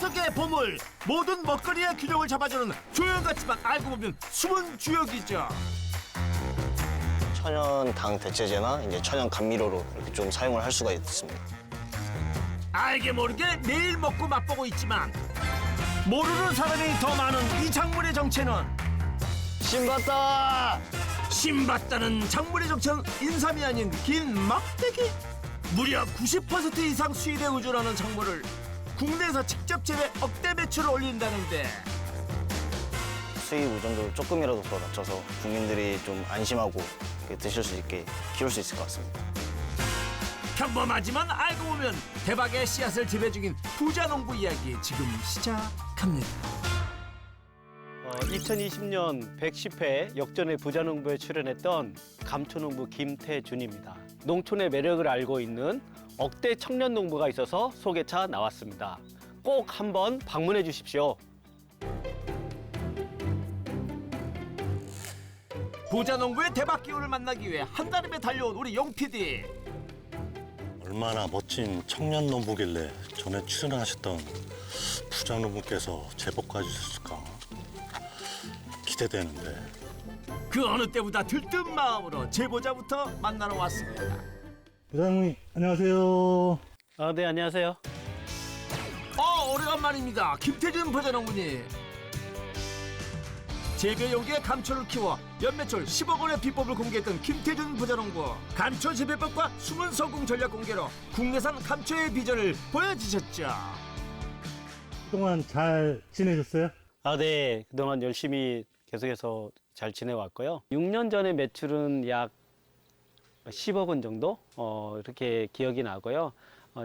5개의 보물, 모든 먹거리의 균형을 잡아주는 조연 같지만 알고 보면 숨은 주역이죠. 천연 당 대체제나 이제 천연 감미료로 이렇게 좀 사용을 할 수가 있습니다. 알게 모르게 매일 먹고 맛보고 있지만 모르는 사람이 더 많은 이 작물의 정체는 신봤다! 신받다는 작물의 정체는 인삼이 아닌 긴 막대기. 무려 90% 이상 수입에 의존하는 작물을 국내에서 직접 재배 억대 매출을 올린다는데 수입 의존도를 조금이라도 더 낮춰서 국민들이 좀 안심하고 이렇게 드실 수 있게 키울 수 있을 것 같습니다. 평범하지만 알고 보면 대박의 씨앗을 재배 중인 부자 농부 이야기 지금 시작합니다. 2020년 110회 역전의 부자농부에 출연했던 감초농부 김태준입니다. 농촌의 매력을 알고 있는 억대 청년 농부가 있어서 소개차 나왔습니다. 꼭 한번 방문해 주십시오. 부자 농부의 대박 기운을 만나기 위해 한달음에 달려온 우리 용 PD. 얼마나 멋진 청년 농부길래 전에 출연하셨던 부자 농부께서 제복까지 주셨을까 기대되는데. 그 어느 때보다 들뜬 마음으로 제보자부터 만나러 왔습니다. 부장님 안녕하세요. 네, 안녕하세요. 오래간만입니다. 김태준 부자 농부님. 재배 용기에 감초를 키워 연매출 10억 원의 비법을 공개했던 김태준 부자농부. 감초 재배법과 숨은 성공 전략 공개로 국내산 감초의 비전을 보여주셨죠. 그동안 잘 지내셨어요? 네, 그동안 열심히 계속해서 잘 지내왔고요. 6년 전에 매출은 약 10억 원 정도 이렇게 기억이 나고요.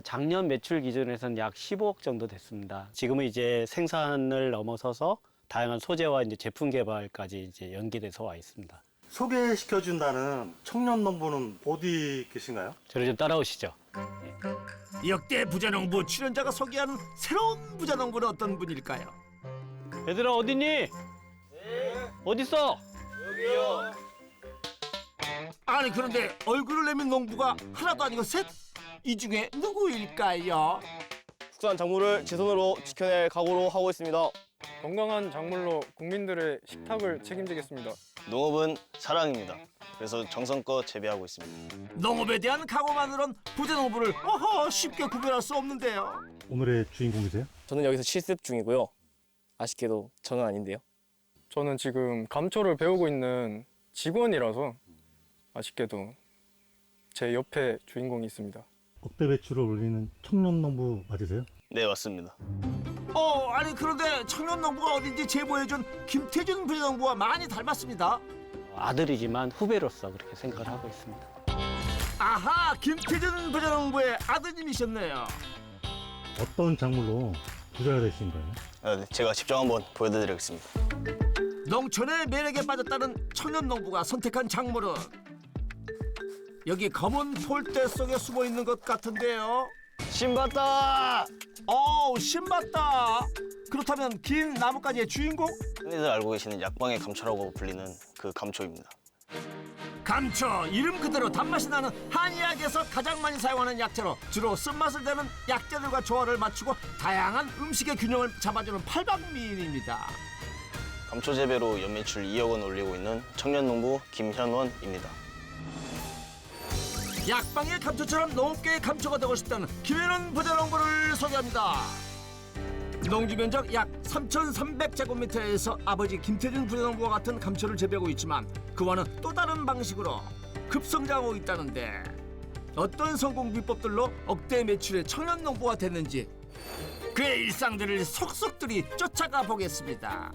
작년 매출 기준에서는 약 15억 정도 됐습니다. 지금은 이제 생산을 넘어서서 다양한 소재와 이제 제품 개발까지 이제 연계돼서 와 있습니다. 소개시켜준다는 청년 농부는 어디 계신가요? 저를 좀 따라오시죠. 역대 부자농부 출연자가 소개하는 새로운 부자농부는 어떤 분일까요? 얘들아 어딨니? 네. 어딨어? 아니 그런데 얼굴을 내민 농부가 하나도 아니고 셋? 이 중에 누구일까요? 국산 작물을 제 손으로 지켜낼 각오로 하고 있습니다. 건강한 작물로 국민들의 식탁을 책임지겠습니다. 농업은 사랑입니다. 그래서 정성껏 재배하고 있습니다. 농업에 대한 각오만으론 부자농부를 쉽게 구별할 수 없는데요. 오늘의 주인공이세요? 저는 여기서 실습 중이고요. 아쉽게도 저는 아닌데요. 저는 지금 감초를 배우고 있는 직원이라서 아쉽게도 제 옆에 주인공이 있습니다. 억대 매출을 올리는 청년 농부 맞으세요? 네, 맞습니다. 아니 그런데 청년 농부가 어딘지 제보해준 김태준 부자농부와 많이 닮았습니다. 아들이지만 후배로서 그렇게 생각을 하고 있습니다. 아하, 김태준 부자농부의 아드님이셨네요. 어떤 작물로 부자가 되신 거예요? 네, 제가 직접 한번 보여드리겠습니다. 농촌의 매력에 빠졌다는 청년 농부가 선택한 작물은 여기 검은 폴대 속에 숨어 있는 것 같은데요. 신봤다! 신봤다. 그렇다면 긴 나뭇가지의 주인공? 흔히들 알고 계시는 약방의 감초라고 불리는 그 감초입니다. 감초, 이름 그대로 단맛이 나는 한의학에서 가장 많이 사용하는 약재로 주로 쓴맛을 내는 약재들과 조화를 맞추고 다양한 음식의 균형을 잡아주는 팔방미인입니다. 감초 재배로 연매출 2억 원 올리고 있는 청년 농부 김현원입니다. 약방의 감초처럼 농업계의 감초가 되고 싶다는 김현원 부자농부를 소개합니다. 농지 면적 약 3,300제곱미터에서 아버지 김태준 부자농부와 같은 감초를 재배하고 있지만 그와는 또 다른 방식으로 급성장하고 있다는데 어떤 성공 비법들로 억대 매출의 청년 농부가 됐는지 그의 일상들을 속속들이 쫓아가 보겠습니다.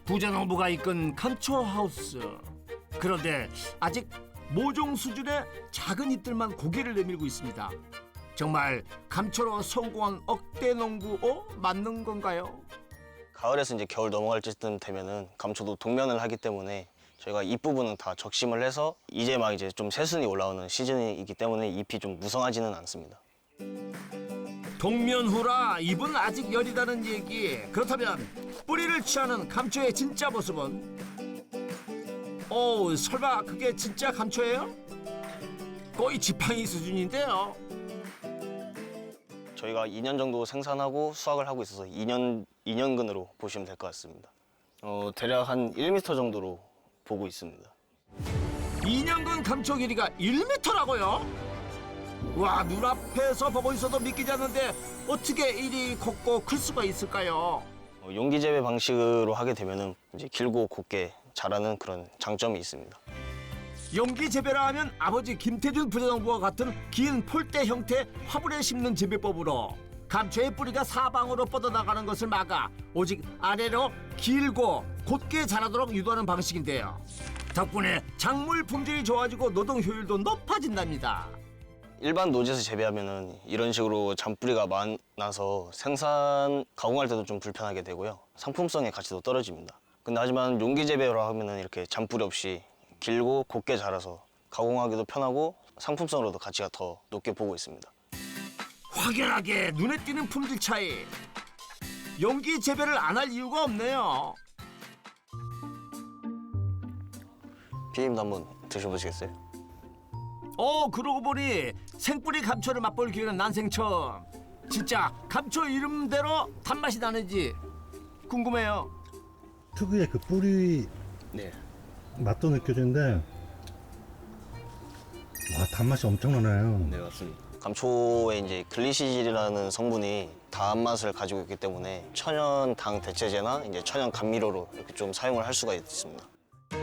부자농부가 이끈 감초 하우스. 그런데 아직 모종 수준의 작은 잎들만 고개를 내밀고 있습니다. 정말 감초로 성공한 억대 농부 맞는 건가요? 가을에서 이제 겨울 넘어갈 때쯤 되면은 감초도 동면을 하기 때문에 저희가 잎 부분은 다 적심을 해서 이제 막 이제 좀 새순이 올라오는 시즌이기 때문에 잎이 좀 무성하지는 않습니다. 동면후라 잎은 아직 여리다는 얘기. 그렇다면 뿌리를 취하는 감초의 진짜 모습은? 설마 그게 진짜 감초예요? 거의 지팡이 수준인데요. 저희가 2년 정도 생산하고 수확을 하고 있어서 2년근으로 보시면 될 것 같습니다. 대략 한 1m 정도로 보고 있습니다. 2년근 감초 길이가 1m라고요? 와, 눈앞에서 보고 있어도 믿기지 않는데 어떻게 이리 곱고 클 수가 있을까요? 용기 재배 방식으로 하게 되면은 이제 길고 곱게 자라는 그런 장점이 있습니다. 용기 재배라 하면 아버지 김태준 부자농부와 같은 긴 폴대 형태 화분에 심는 재배법으로 감초의 뿌리가 사방으로 뻗어나가는 것을 막아 오직 아래로 길고 곧게 자라도록 유도하는 방식인데요. 덕분에 작물 품질이 좋아지고 노동 효율도 높아진답니다. 일반 노지에서 재배하면은 이런 식으로 잔뿌리가 많아서 생산 가공할 때도 좀 불편하게 되고요. 상품성의 가치도 떨어집니다. 근데 하지만 용기 재배로 하면은 이렇게 잔뿌리 없이 길고 곱게 자라서 가공하기도 편하고 상품성으로도 가치가 더 높게 보고 있습니다. 확연하게 눈에 띄는 품질 차이. 용기 재배를 안 할 이유가 없네요. 피디님도 한번 드셔보시겠어요? 그러고 보니 생뿌리 감초를 맛볼 기회는 난생 처음. 진짜 감초 이름대로 단맛이 나는지 궁금해요. 특유의 그 뿌리 네. 맛도 느껴지는데 와 단맛이 엄청나네요. 네, 맞습니다. 감초에 이제 글리시질이라는 성분이 단맛을 가지고 있기 때문에 천연 당 대체제나 이제 천연 감미료로 이렇게 좀 사용을 할 수가 있습니다.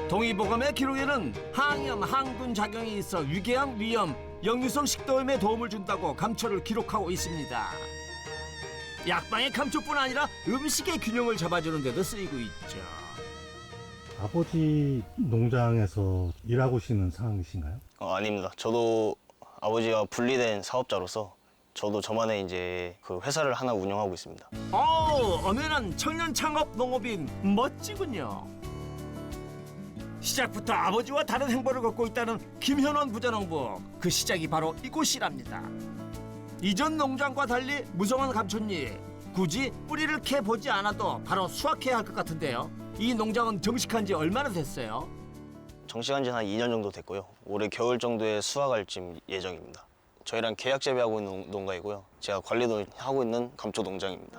동의보감의 기록에는 항염, 항균 작용이 있어 위궤양, 위염, 역류성 식도염에 도움을 준다고 감초를 기록하고 있습니다. 약방의 감초뿐 아니라 음식의 균형을 잡아주는 데도 쓰이고 있죠. 아버지 농장에서 일하고 계시는 상황이신가요? 아닙니다. 저도 아버지와 분리된 사업자로서 저도 저만의 이제 그 회사를 하나 운영하고 있습니다. 엄연한 청년 창업 농업인 멋지군요. 시작부터 아버지와 다른 행보를 걷고 있다는 김현원 부자농부. 그 시작이 바로 이곳이랍니다. 이전 농장과 달리 무성한 감초잎. 굳이 뿌리를 캐보지 않아도 바로 수확해야 할 것 같은데요. 이 농장은 정식한 지 얼마나 됐어요? 정식한 지는 한 2년 정도 됐고요. 올해 겨울 정도에 수확할 예정입니다. 저희랑 계약 재배하고 있는 농가이고요. 제가 관리도 하고 있는 감초 농장입니다.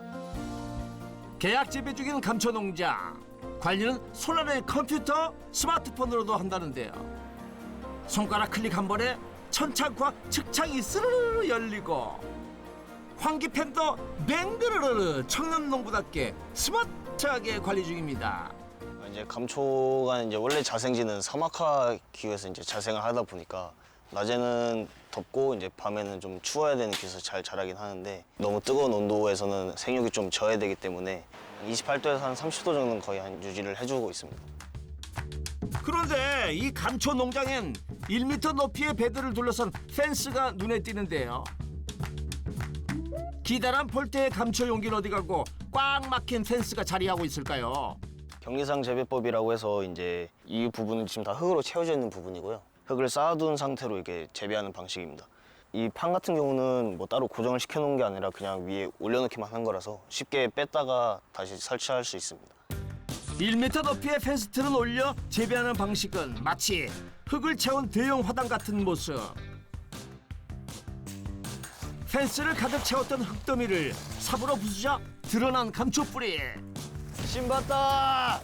계약 재배 중인 감초 농장. 관리는 손안의 컴퓨터, 스마트폰으로도 한다는데요. 손가락 클릭 한 번에 천창과 측창이 스르르 열리고 환기팬도 맹그르르 청년 농부답게 스마트하게 관리 중입니다. 이제 감초가 이제 원래 자생지는 사막화 기후에서 이제 자생을 하다 보니까 낮에는 덥고 이제 밤에는 좀 추워야 되는 기후에서 잘 자라긴 하는데 너무 뜨거운 온도에서는 생육이 좀 져야 되기 때문에 28도에서 한 30도 정도는 거의 한 유지를 해주고 있습니다. 그런데 이 감초 농장엔 1m 높이의 베드를 둘러선 펜스가 눈에 띄는데요. 기다란 폴대의 감초 용기는 어디 가고 꽉 막힌 펜스가 자리하고 있을까요? 경리상 재배법이라고 해서 이제 이 부분은 지금 다 흙으로 채워져 있는 부분이고요. 흙을 쌓아둔 상태로 이렇게 재배하는 방식입니다. 이 판 같은 경우는 뭐 따로 고정을 시켜놓은 게 아니라 그냥 위에 올려놓기만 한 거라서 쉽게 뺐다가 다시 설치할 수 있습니다. 1m 높이의 펜스트는 올려 재배하는 방식은 마치 흙을 채운 대형 화단 같은 모습. 펜스를 가득 채웠던 흙더미를 삽으로 부수자 드러난 감초뿌리. 신봤다!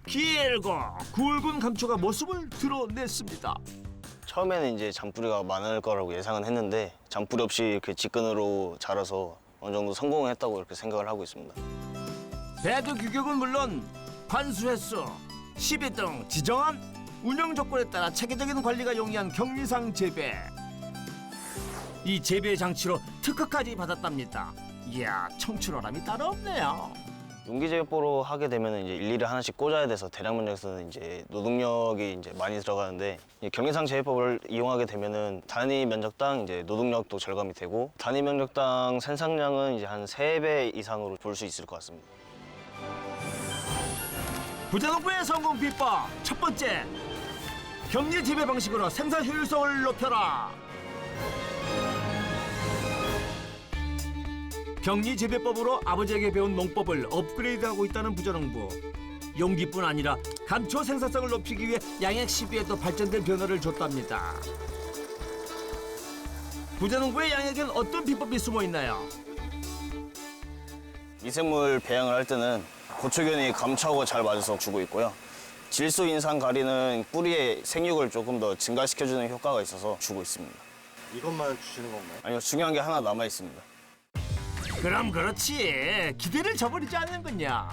길고 굵은 감초가 모습을 드러냈습니다. 처음에는 이제 잔뿌리가 많을 거라고 예상은 했는데 잔뿌리 없이 이렇게 직근으로 자라서 어느 정도 성공을 했다고 이렇게 생각을 하고 있습니다. 배드 규격은 물론 관수 횟수, 시비 등 지정한 운영 조건에 따라 체계적인 관리가 용이한 경리상 재배. 이 재배 장치로 특허까지 받았답니다. 이야, 청출어람이 따로 없네요. 용기 재배보로 하게 되면 이제 일일이 하나씩 꽂아야 돼서 대량 면적에서는 이제 노동력이 이제 많이 들어가는데 이 경리상 재배법을 이용하게 되면은 단위 면적당 이제 노동력도 절감이 되고 단위 면적당 생산량은 이제 한 3배 이상으로 볼 수 있을 것 같습니다. 부자농부의 성공 비법 첫 번째, 경리 재배 방식으로 생산 효율성을 높여라. 경리 재배법으로 아버지에게 배운 농법을 업그레이드하고 있다는 부자농부. 용기뿐 아니라 감초 생산성을 높이기 위해 양액 시비에도 발전된 변화를 줬답니다. 부자농부의 양에겐 어떤 비법이 숨어 있나요? 미생물 배양을 할 때는 고초균이 감초하고 잘 맞아서 주고 있고요. 질소 인상 가리는 뿌리의 생육을 조금 더 증가시켜주는 효과가 있어서 주고 있습니다. 이것만 주시는 건가요? 아니요, 중요한 게 하나 남아 있습니다. 그럼 그렇지. 기대를 저버리지 않는군요.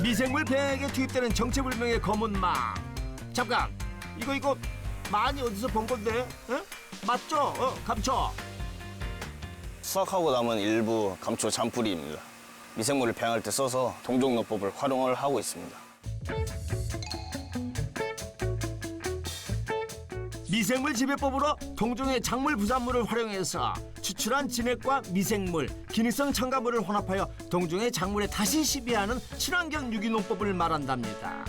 미생물 배양에 투입되는 정체불명의 검은 망. 잠깐, 이거 많이 어디서 본 건데? 에? 맞죠? 감초. 수확하고 남은 일부 감초 잔뿌리입니다. 미생물을 배양할 때 써서 동종농법을 활용을 하고 있습니다. 미생물 지배법으로 동종의 작물 부산물을 활용해서 추출한 진액과 미생물, 기능성 첨가물을 혼합하여 동종의 작물에 다시 시비하는 친환경 유기농법을 말한답니다.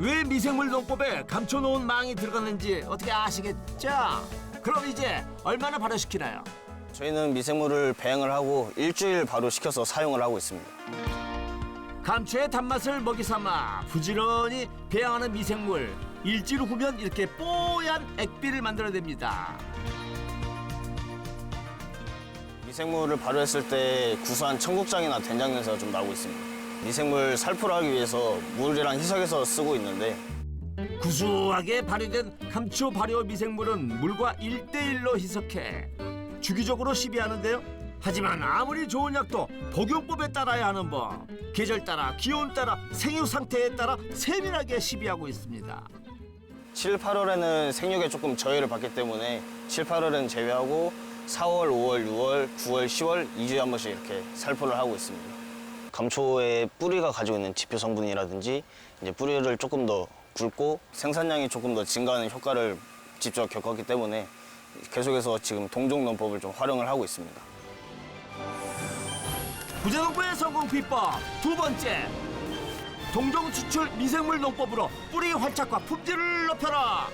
왜 미생물 농법에 감초 놓은 망이 들어갔는지 어떻게 아시겠죠? 그럼 이제 얼마나 발효시키나요? 저희는 미생물을 배양을 하고 일주일 발효시켜서 사용을 하고 있습니다. 감초의 단맛을 먹이 삼아 부지런히 배양하는 미생물. 일주일 후면 이렇게 뽀얀 액비를 만들어냅니다. 미생물을 발효했을 때 구수한 청국장이나 된장 냄새가 좀 나고 있습니다. 미생물 살포를 하기 위해서 물이랑 희석해서 쓰고 있는데 구수하게 발효된 감초 발효 미생물은 물과 1대1로 희석해 주기적으로 시비하는데요. 하지만 아무리 좋은 약도 복용법에 따라야 하는 법. 계절 따라, 기온 따라, 생육 상태에 따라 세밀하게 시비하고 있습니다. 7, 8월에는 생육에 조금 저해를 받기 때문에 7, 8월은 제외하고 4월, 5월, 6월, 9월, 10월 2주에 한 번씩 이렇게 살포를 하고 있습니다. 감초의 뿌리가 가지고 있는 지표 성분이라든지 이제 뿌리를 조금 더 굵고 생산량이 조금 더 증가하는 효과를 직접 겪었기 때문에 계속해서 지금 동종농법을 좀 활용을 하고 있습니다. 부자농부의 성공 비법 두 번째, 동종 추출 미생물 농법으로 뿌리 활착과 품질을 높여라.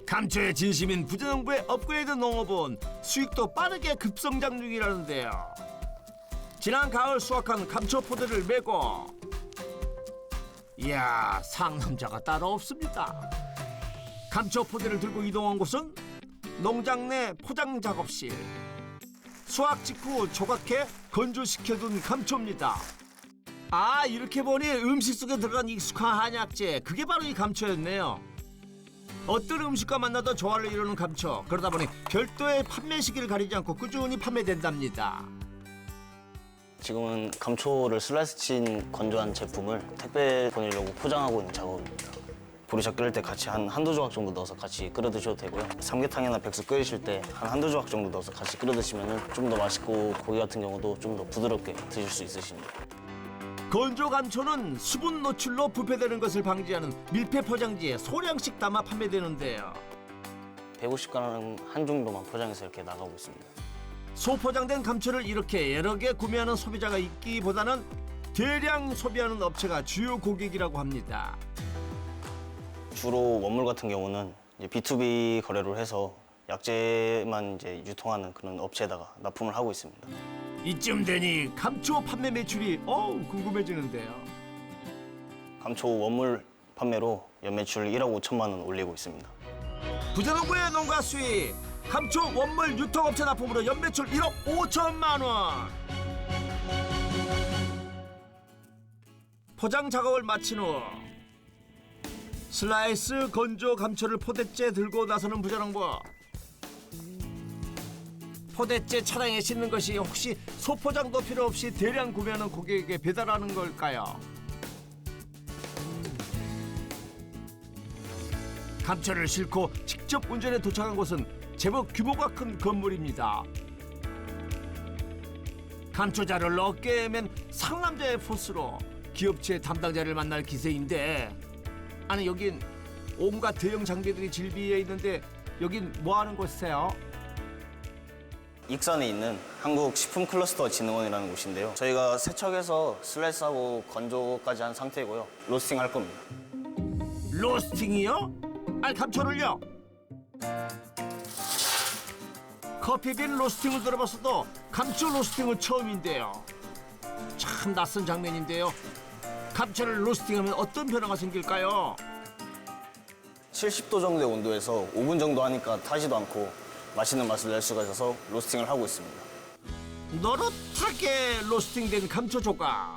감초의 진심인 부자농부의 업그레이드 농업은 수익도 빠르게 급성장 중이라는데요. 지난 가을 수확한 감초 포대를 메고, 이야, 상남자가 따로 없습니다. 감초 포대를 들고 이동한 곳은 농장 내 포장 작업실. 수확 직후 조각해 건조시켜둔 감초입니다. 아, 이렇게 보니 음식 속에 들어간 익숙한 한약재, 그게 바로 이 감초였네요. 어떤 음식과 만나도 조화를 이루는 감초. 그러다 보니 별도의 판매 시기를 가리지 않고 꾸준히 판매된답니다. 지금은 감초를 슬라이스 친 건조한 제품을 택배 보내려고 포장하고 있는 작업입니다. 보리차 끓일 때 같이 한두 조각 정도 넣어서 같이 끓여 드셔도 되고요. 삼계탕이나 백숙 끓이실 때 한두 조각 정도 넣어서 같이 끓여 드시면 좀 더 맛있고 고기 같은 경우도 좀 더 부드럽게 드실 수 있으십니다. 건조 감초는 수분 노출로 부패되는 것을 방지하는 밀폐 포장지에 소량씩 담아 판매되는데요. 150g 한 정도만 포장해서 이렇게 나가고 있습니다. 소포장된 감초를 이렇게 여러 개 구매하는 소비자가 있기보다는 대량 소비하는 업체가 주요 고객이라고 합니다. 주로 원물 같은 경우는 이제 B2B 거래로 해서 약재만 이제 유통하는 그런 업체에다가 납품을 하고 있습니다. 이쯤 되니 감초 판매 매출이 궁금해지는데요. 감초 원물 판매로 연매출 1억 5천만 원 올리고 있습니다. 부자농부의 농가 수익, 감초 원물 유통업체 납품으로 연매출 1억 5천만 원. 포장 작업을 마친 후 슬라이스 건조 감초를 포대째 들고 나서는 부자농부. 포대째 차량에 싣는 것이 혹시 소포장도 필요 없이 대량 구매하는 고객에게 배달하는 걸까요? 감초를 싣고 직접 운전해 도착한 곳은 제법 규모가 큰 건물입니다. 감초자를 어깨에 맨 상남자의 포스로 기업체 담당자를 만날 기세인데, 아니 여긴 온갖 대형 장비들이 질비해 있는데 여긴 뭐 하는 곳이세요? 익산에 있는 한국식품클러스터진흥원이라는 곳인데요. 저희가 세척해서 슬라이스하고 건조까지 한 상태고요. 로스팅 할 겁니다. 로스팅이요? 아니 감초를요? 커피빈 로스팅을 들어봤어도 감초 로스팅은 처음인데요. 참 낯선 장면인데요. 감초를 로스팅하면 어떤 변화가 생길까요? 70도 정도의 온도에서 5분 정도 하니까 타지도 않고 맛있는 맛을 낼 수가 있어서 로스팅을 하고 있습니다. 노릇하게 로스팅된 감초 조각.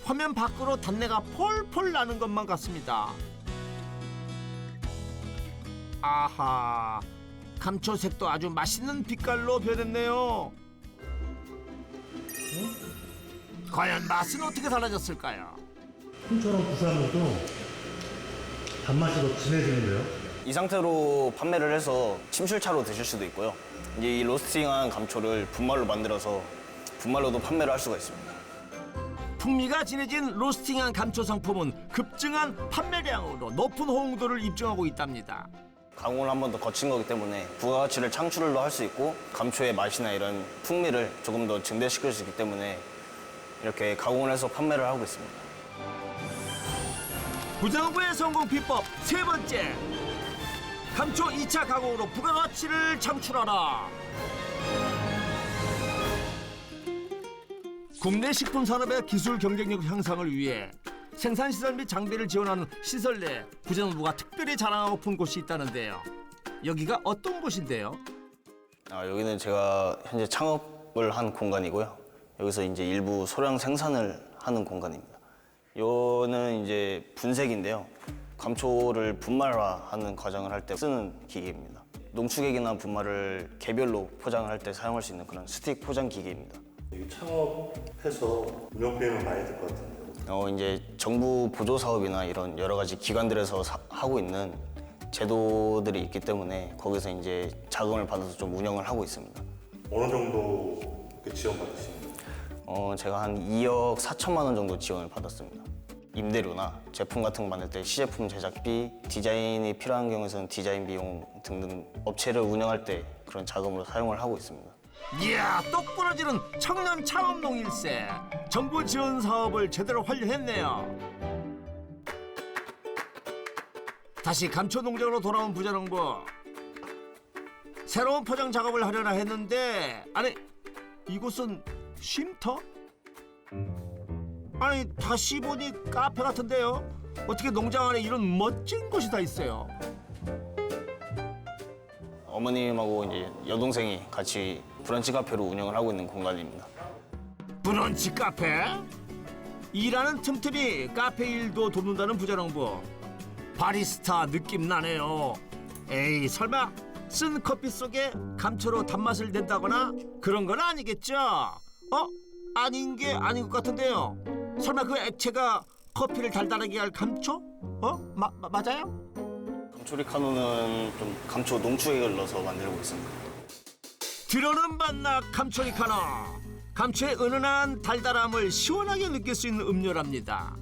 화면 밖으로 단내가 폴폴 나는 것만 같습니다. 아하, 감초색도 아주 맛있는 빛깔로 변했네요. 과연 맛은 어떻게 달라졌을까요? 풍처럼 구수하면서 단맛이 더 진해지는데요. 이 상태로 판매를 해서 침출차로 드실 수도 있고요. 이제 이 로스팅한 감초를 분말로 만들어서 분말로도 판매를 할 수가 있습니다. 풍미가 진해진 로스팅한 감초 상품은 급증한 판매량으로 높은 호응도를 입증하고 있답니다. 가공을 한 번 더 거친 거기 때문에 부가가치를 창출을 할 수 있고 감초의 맛이나 이런 풍미를 조금 더 증대시킬 수 있기 때문에 이렇게 가공을 해서 판매를 하고 있습니다. 부정부의 성공 비법 세 번째. 감초 2차 가공으로 부가가치를 창출하라. 국내 식품 산업의 기술 경쟁력 향상을 위해 생산시설 및 장비를 지원하는 시설 내 부정부가 특별히 자랑하고 픈 곳이 있다는데요. 여기가 어떤 곳인데요? 여기는 제가 현재 창업을 한 공간이고요. 여기서 이제 일부 소량 생산을 하는 공간입니다. 요는 이제 분쇄기인데요. 감초를 분말화하는 과정을 할 때 쓰는 기계입니다. 농축액이나 분말을 개별로 포장을 할 때 사용할 수 있는 그런 스틱 포장 기계입니다. 창업해서 운영 비용은 많이 들 것 같은데요. 이제 정부 보조 사업이나 이런 여러 가지 기관들에서 하고 있는 제도들이 있기 때문에 거기서 이제 자금을 받아서 좀 운영을 하고 있습니다. 어느 정도 지원받으시나요? 제가 한 2억 4천만 원 정도 지원을 받았습니다. 임대료나 제품 같은 거 만들 때 시제품 제작비, 디자인이 필요한 경우에는 디자인 비용 등등 업체를 운영할 때 그런 자금으로 사용을 하고 있습니다. 이야, 똑 부러지는 청년 창업 농일세. 정부 지원 사업을 제대로 활용했네요. 다시 감초 농장으로 돌아온 부자농부. 새로운 포장 작업을 하려나 했는데 아니 이곳은 쉼터? 아니 다시 보니 카페 같은데요. 어떻게 농장 안에 이런 멋진 곳이 다 있어요? 어머님하고 이제 여동생이 같이 브런치 카페로 운영을 하고 있는 공간입니다. 브런치 카페? 일하는 틈틈이 카페 일도 돕는다는 부자농부. 바리스타 느낌 나네요. 에이 설마 쓴 커피 속에 감초로 단맛을 낸다거나 그런 건 아니겠죠? 아닌 게 아닌 것 같은데요. 설마 그 액체가 커피를 달달하게 할 감초? 맞아요? 감초리카노는 좀 감초 농축액을 넣어서 만들고 있습니다. 들어는 만나 감초리카노. 감초의 은은한 달달함을 시원하게 느낄 수 있는 음료랍니다.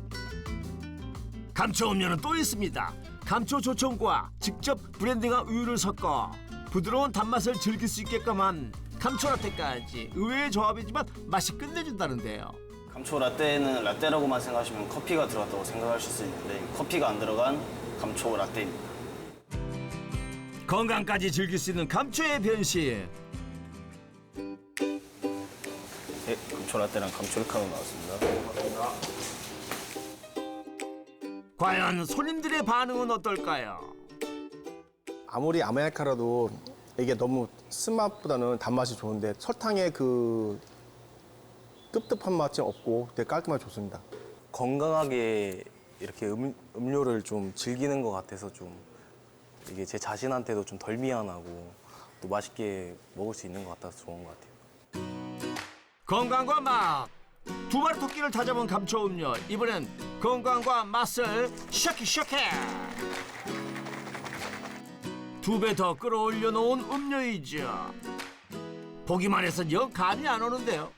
감초 음료는 또 있습니다. 감초 조청과 직접 브랜딩한 우유를 섞어 부드러운 단맛을 즐길 수 있게끔 한 감초 라떼까지 의외의 조합이지만 맛이 끝내준다는데요. 감초 라떼는 라떼라고만 생각하시면 커피가 들어갔다고 생각하실 수 있는데 커피가 안 들어간 감초 라떼입니다. 건강까지 즐길 수 있는 감초의 변신. 네, 감초 라떼랑 감초리카노 나왔습니다. 과연 손님들의 반응은 어떨까요? 아무리 아메리카노라도 이게 너무 쓴맛보다는 단맛이 좋은데 설탕의 그 뜨뜻한 맛이 없고 되게 깔끔하게 좋습니다. 건강하게 이렇게 음료를 좀 즐기는 것 같아서 좀 이게 제 자신한테도 좀 덜 미안하고 또 맛있게 먹을 수 있는 것 같아서 좋은 것 같아요. 건강과 맛. 두 마리 토끼를 다 잡은 감초 음료. 이번엔 건강과 맛을 샤키샤키. 두 배 더 끌어올려 놓은 음료이죠. 보기만 해서 영 감이 안 오는데요.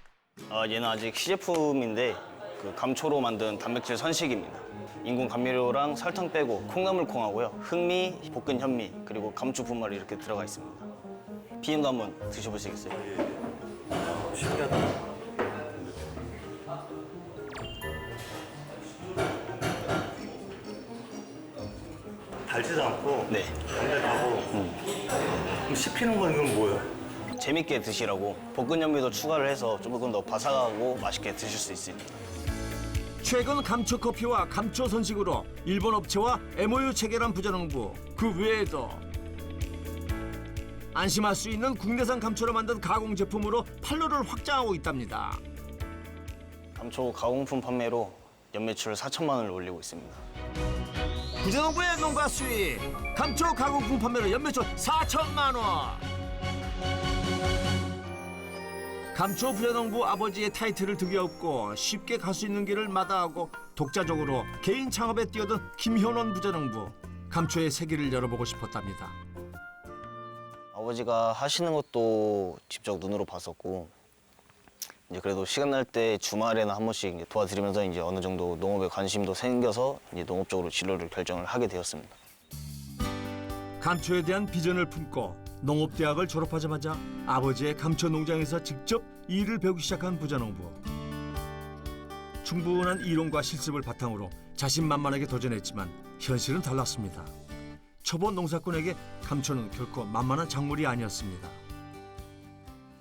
얘는 아직 시제품인데 그 감초로 만든 단백질 선식입니다. 인공 감미료랑 설탕 빼고 콩나물콩하고요. 흑미, 볶은 현미, 그리고 감초 분말이 이렇게 들어가 있습니다. 피임도 한번 드셔보시겠어요? 신기하다. 달지도 않고 네. 담백하고 그럼 씹히는 건 이건 뭐예요? 재밌게 드시라고 볶은 현미도 추가를 해서 조금 더 바삭하고 맛있게 드실 수 있습니다. 최근 감초 커피와 감초 선식으로 일본 업체와 MOU 체결한 부자농부. 그 외에도 안심할 수 있는 국내산 감초로 만든 가공 제품으로 판로를 확장하고 있답니다. 감초 가공품 판매로 연매출 4천만 원을 올리고 있습니다. 부자농부의 농가 수익, 감초 가공품 판매로 연매출 4천만 원. 감초 부자농부 아버지의 타이틀을 득이 없고 쉽게 갈 수 있는 길을 마다하고 독자적으로 개인 창업에 뛰어든 김현원 부자농부. 감초의 세계를 열어보고 싶었답니다. 아버지가 하시는 것도 직접 눈으로 봤었고 이제 그래도 시간 날 때 주말에나 한 번씩 이제 도와드리면서 이제 어느 정도 농업에 관심도 생겨서 이제 농업적으로 진로를 결정을 하게 되었습니다. 감초에 대한 비전을 품고 농업대학을 졸업하자마자 아버지의 감초 농장에서 직접 일을 배우기 시작한 부자농부. 충분한 이론과 실습을 바탕으로 자신만만하게 도전했지만 현실은 달랐습니다. 초보 농사꾼에게 감초는 결코 만만한 작물이 아니었습니다.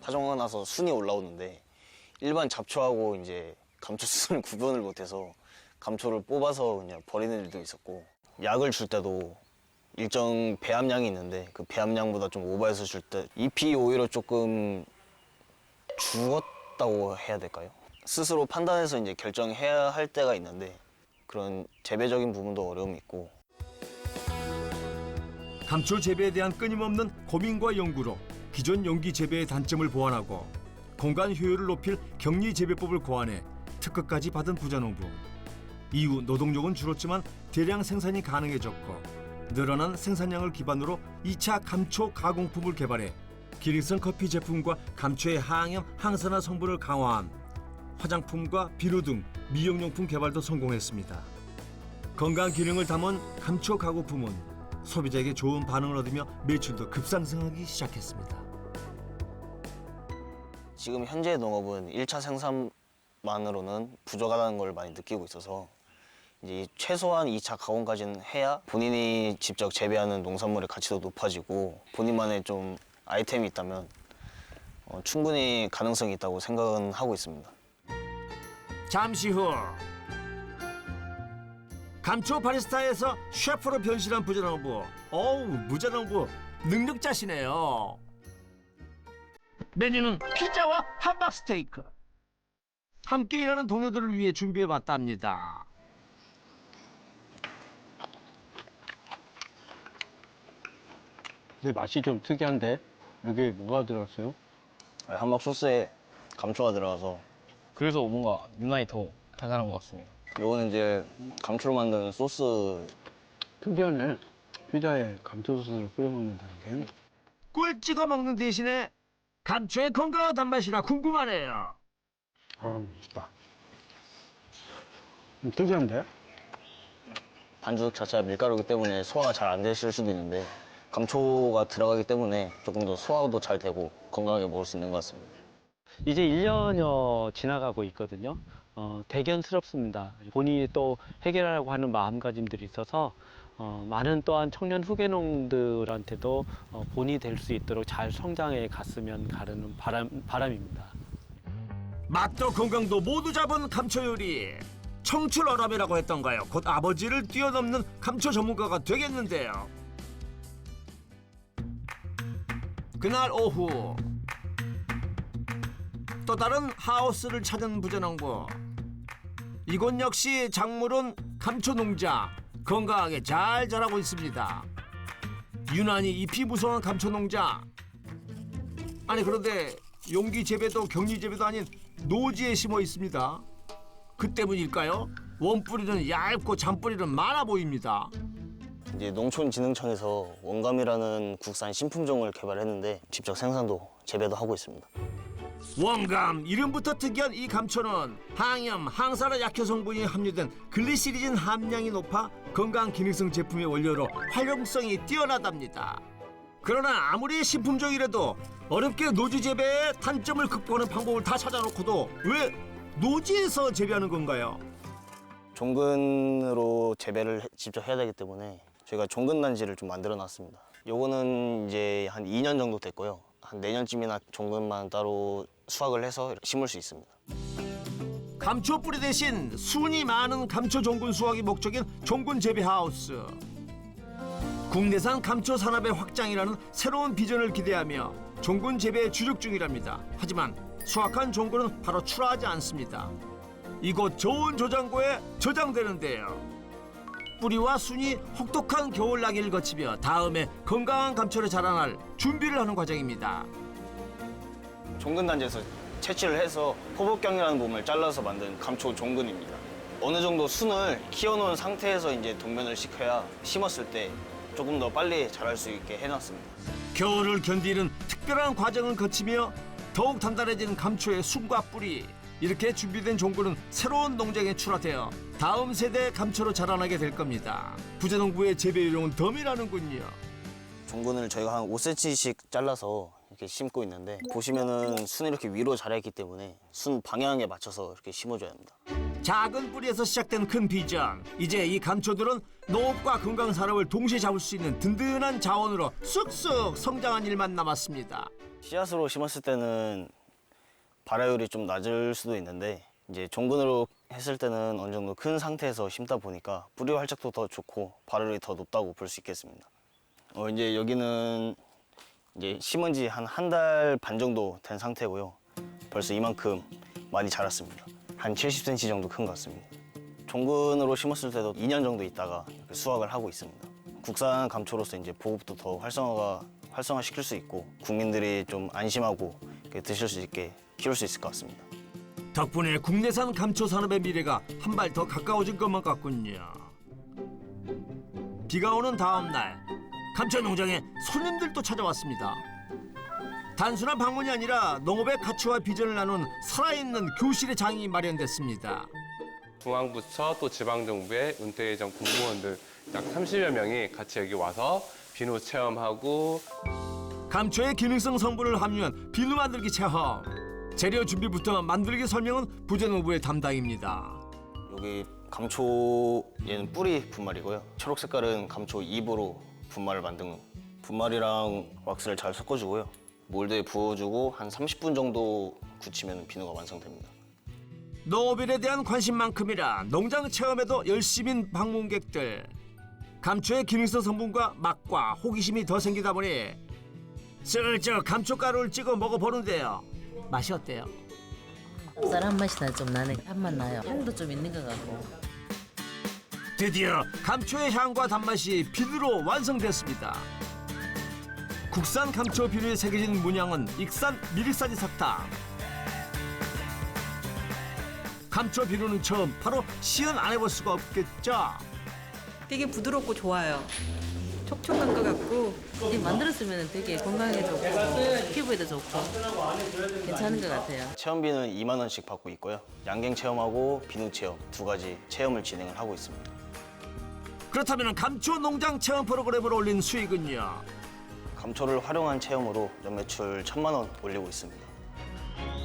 파종하고 나서 순이 올라오는데 일반 잡초하고 이제 감초 순을 구분을 못해서 감초를 뽑아서 그냥 버리는 일도 있었고 약을 줄 때도 일정 배합량이 있는데 그 배합량보다 좀 오버해서 줄 때 잎이 오히려 조금 죽었다고 해야 될까요? 스스로 판단해서 이제 결정해야 할 때가 있는데 그런 재배적인 부분도 어려움이 있고 감초 재배에 대한 끊임없는 고민과 연구로 기존 용기 재배의 단점을 보완하고 공간 효율을 높일 격리 재배법을 고안해 특허까지 받은 부자농부. 이후 노동력은 줄었지만 대량 생산이 가능해졌고 늘어난 생산량을 기반으로 2차 감초 가공품을 개발해 기능성 커피 제품과 감초의 항염, 항산화 성분을 강화한 화장품과 비누 등 미용용품 개발도 성공했습니다. 건강 기능을 담은 감초 가공품은 소비자에게 좋은 반응을 얻으며 매출도 급상승하기 시작했습니다. 지금 현재 농업은 1차 생산만으로는 부족하다는 걸 많이 느끼고 있어서 이제 최소한 2차 가공까지는 해야 본인이 직접 재배하는 농산물의 가치도 높아지고 본인만의 좀 아이템이 있다면 충분히 가능성이 있다고 생각은 하고 있습니다. 잠시 후 감초 바리스타에서 셰프로 변신한 부자농부. 어우, 부자농부 능력자시네요. 메뉴는 피자와 함박 스테이크. 함께 일하는 동료들을 위해 준비해봤답니다. 근데 맛이 좀 특이한데? 여기 뭐가 들어갔어요? 함박 소스에 감초가 들어가서 그래서 뭔가 유난히 더 달달한 것 같습니다. 요거는 이제 감초로 만든 소스. 특이하네. 피자에 감초 소스를 뿌려 먹는다는 게. 꿀 찍어 먹는 대신에 감초의 건강한 단맛이라 궁금하네요. 아, 맛있다. 특이한데? 반죽 자체가 밀가루이기 때문에 소화가 잘 안 되실 수도 있는데 감초가 들어가기 때문에 조금 더 소화도 잘 되고 건강하게 먹을 수 있는 것 같습니다. 이제 1년여 지나가고 있거든요. 대견스럽습니다. 본인이 또 해결하려고 하는 마음가짐들이 있어서 많은 또한 청년 후계농들한테도 본이 될 수 있도록 잘 성장해 갔으면 가는 바람입니다. 맛도 건강도 모두 잡은 감초 요리. 청출어람이라고 했던가요? 곧 아버지를 뛰어넘는 감초 전문가가 되겠는데요. 그날 오후 또 다른 하우스를 찾은 부자농부. 이곳 역시 작물은 감초 농장. 건강하게 잘 자라고 있습니다. 유난히 잎이 무성한 감초 농장. 아니 그런데 용기 재배도 격리 재배도 아닌 노지에 심어 있습니다. 그 때문일까요? 원뿌리는 얇고 잔뿌리는 많아 보입니다. 이제 농촌진흥청에서 원감이라는 국산 신품종을 개발했는데 직접 생산도 재배도 하고 있습니다. 원감, 이름부터 특이한 이 감초는 항염, 항산화 약효 성분이 함유된 글리시린 함량이 높아 건강 기능성 제품의 원료로 활용성이 뛰어나답니다. 그러나 아무리 신품종이라도 어렵게 노지 재배의 단점을 극복하는 방법을 다 찾아놓고도 왜 노지에서 재배하는 건가요? 종근으로 재배를 직접 해야 되기 때문에 저희가 종근단지를 좀 만들어 놨습니다. 요거는 이제 한 2년 정도 됐고요. 한 내년쯤이나 종근만 따로 수확을 해서 심을 수 있습니다. 감초 뿌리 대신 순이 많은 감초 종근 수확이 목적인 종근 재배 하우스. 국내산 감초 산업의 확장이라는 새로운 비전을 기대하며 종근 재배에 주력 중이랍니다. 하지만 수확한 종근은 바로 출하하지 않습니다. 이곳 좋은 저장고에 저장되는데요. 뿌리와 순이 혹독한 겨울나기를 거치며 다음에 건강한 감초를 자라날 준비를 하는 과정입니다. 종근 단지에서 채취를 해서 호복경이라는 몸을 잘라서 만든 감초 종근입니다. 어느 정도 순을 키워놓은 상태에서 이제 동면을 시켜야 심었을 때 조금 더 빨리 자랄 수 있게 해놨습니다. 겨울을 견디는 특별한 과정을 거치며 더욱 단단해지는 감초의 순과 뿌리. 이렇게 준비된 종근은 새로운 농장에 출하되어 다음 세대 감초로 자라나게 될 겁니다. 부자농부의 재배 요령은 덤이라는군요. 종근을 저희가 한 5cm씩 잘라서 이렇게 심고 있는데 보시면은 순이 이렇게 위로 자라있기 때문에 순 방향에 맞춰서 이렇게 심어줘야 합니다. 작은 뿌리에서 시작된 큰 비전. 이제 이 감초들은 농업과 건강 산업을 동시에 잡을 수 있는 든든한 자원으로 쑥쑥 성장한 일만 남았습니다. 씨앗으로 심었을 때는 발화율이 좀 낮을 수도 있는데 이제 종근으로 했을 때는 어느 정도 큰 상태에서 심다 보니까 뿌리 활착도 더 좋고 발화율이 더 높다고 볼 수 있겠습니다. 이제 여기는 이제 심은 지 한 달 반 정도 된 상태고요. 벌써 이만큼 많이 자랐습니다. 한 70cm 정도 큰 것 같습니다. 종근으로 심었을 때도 2년 정도 있다가 수확을 하고 있습니다. 국산 감초로서 이제 보급도 더 활성화시킬 수 있고 국민들이 좀 안심하고 이렇게 드실 수 있게 키울 수 있을 것 같습니다. 덕분에 국내산 감초 산업의 미래가 한 발 더 가까워진 것만 같군요. 비가 오는 다음 날 감초 농장에 손님들도 찾아왔습니다. 단순한 방문이 아니라 농업의 가치와 비전을 나눈 살아있는 교실의 장이 마련됐습니다. 중앙부처 또 지방정부의 은퇴 예정 공무원들 약 30여 명이 같이 여기 와서 비누 체험하고 감초의 기능성 성분을 함유한 비누 만들기 체험. 재료 준비부터 만들기 설명은 부자농부의 담당입니다. 여기 감초 얘는 뿌리 분말이고요. 초록 색깔은 감초 잎으로 분말을 만든 분말이랑 왁스를 잘 섞어주고요. 몰드에 부어주고 한 30분 정도 굳히면 비누가 완성됩니다. 농업일에 대한 관심만큼이라 농장 체험에도 열심인 방문객들. 감초의 기능성 성분과 맛과 호기심이 더 생기다 보니 슬쩍 감초가루를 찍어 먹어보는데요. 맛이 어때요? 쌀한 맛이 좀 나네. 한맛 나요. 향도 좀 있는 것 같고. 드디어 감초의 향과 단맛이 비누로 완성됐습니다. 국산 감초 비누에 새겨진 문양은 익산 미륵사지 사탕. 감초 비누는 처음 바로 시연 안 해볼 수가 없겠죠. 되게 부드럽고 좋아요. 촉촉한 것 같고. 이 만들었으면 되게 건강에 좋고 피부에도 좋고 괜찮은 것 같아요. 체험비는 2만 원씩 받고 있고요. 양갱 체험하고 비누 체험 두 가지 체험을 진행을 하고 있습니다. 그렇다면 감초 농장 체험 프로그램을 올린 수익은요? 감초를 활용한 체험으로 연매출 1,000만 원 올리고 있습니다.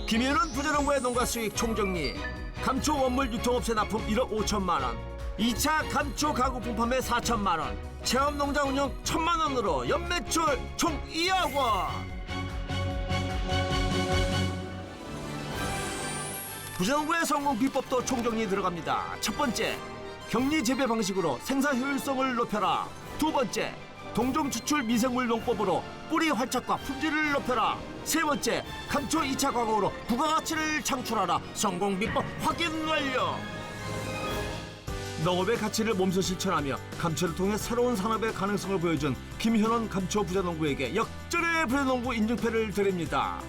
김현은 부자농부의 농가 수익 총정리. 감초 원물 유통업체 납품 1억 5천만 원. 2차 감초 가구 분판매 4천만 원. 체험 농장 운영 1,000만 원으로 연매출 총 2억 원. 부자농부의 성공 비법도 총정리 들어갑니다. 첫 번째, 격리 재배 방식으로 생산 효율성을 높여라. 두 번째, 동종 추출 미생물 농법으로 뿌리 활착과 품질을 높여라. 세 번째, 감초 2차 과거로 부가가치를 창출하라. 성공 비법 확인 완료. 농업의 가치를 몸소 실천하며 감초를 통해 새로운 산업의 가능성을 보여준 김현원 감초 부자농부에게 역전의 부자농부 인증패를 드립니다.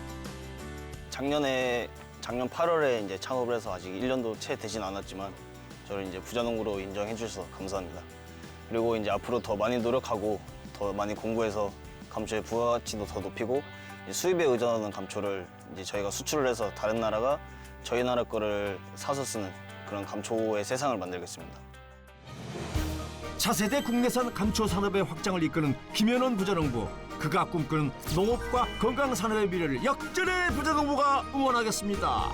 작년 8월에 이제 창업을 해서 아직 1년도 채 되진 않았지만 저를 이제 부자농부로 인정해 주셔서 감사합니다. 그리고 이제 앞으로 더 많이 노력하고 더 많이 공부해서 감초의 부가가치도 더 높이고 수입에 의존하는 감초를 이제 저희가 수출을 해서 다른 나라가 저희 나라 거를 사서 쓰는 그런 감초의 세상을 만들겠습니다. 차세대 국내산 감초 산업의 확장을 이끄는 김현원 부자농부. 그가 꿈꾸는 농업과 건강 산업의 미래를 역전의 부자농부가 응원하겠습니다.